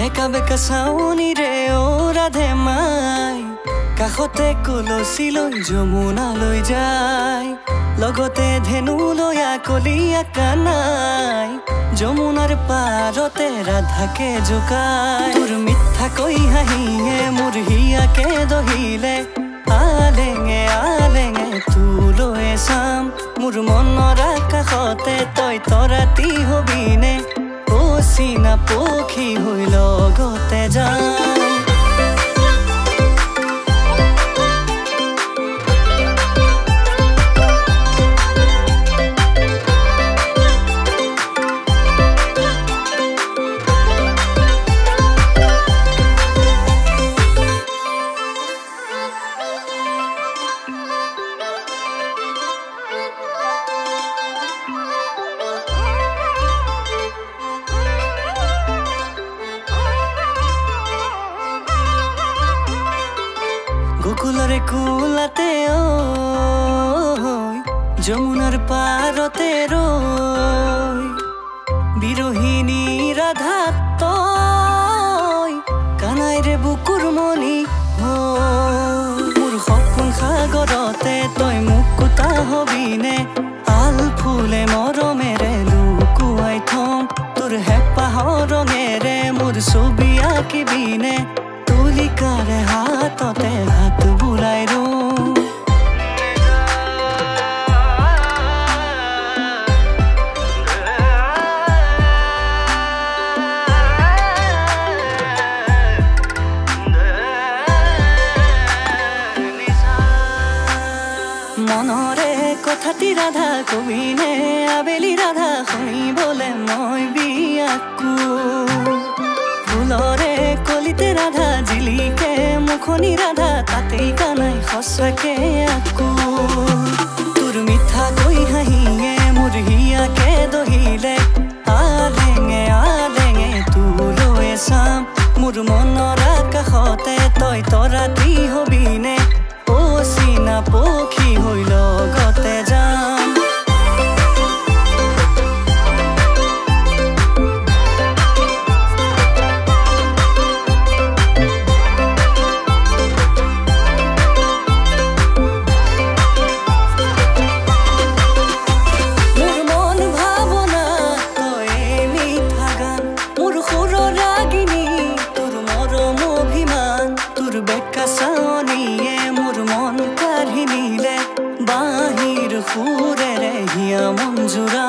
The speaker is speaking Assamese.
একা বেকা চাউনি ৰে ও ৰাধে মাই কাষতে কলচি লৈ যমুনালৈ যায় লগতে ধেনু লৈ আকলিয়া কানাই যমুনাৰ পাৰতে ৰাধাকে জোকায় তোৰ মিঠা কৈ হাঁহিয়ে মোৰ হিয়াকে দহিলে আলেঙে আলেঙে তোলৈ চাম মোৰ মনৰ আকাশতে তই তৰাতি হবিনে অচিনা পক্ষী হৈ লগতে যাম গোকুলরে কুলাতে ও যমুনার পারতে রই বিরোহিনী রাধা তই কানাই রে বুকুর মনি মোর সপোন সাগরতে তই মুকুতা হবিনে আল ফুলে মৰমেৰে লুকুৱাই থম তোৰ হেঁপাহৰ ৰঙেৰে মোৰ ছবি আঁকিবিনে তুলিকাৰে হাততে হাত বুলাই ৰো মনৰে কথাটি ৰাধা কবিনে আবেলি ৰাধা শুনিবলে মই বিয়াকো ফুলৰে কলিতে ৰাধা জিলিকে মুখনি ৰাধা তাতেই কানাই সঁচাকে আকৌ তোৰ মিঠা কৈ হাঁহিয়ে মোৰ হিয়াকে দহিলে আলেঙে আলেঙে তোলৈ চাম মোৰ মনৰ আকাশতে তই তৰাতি হবিনে অচিনা পক্ষী হৈ লগতে যাম বাহিৰ সুৰেৰে হিয়া মঞ্জুৰা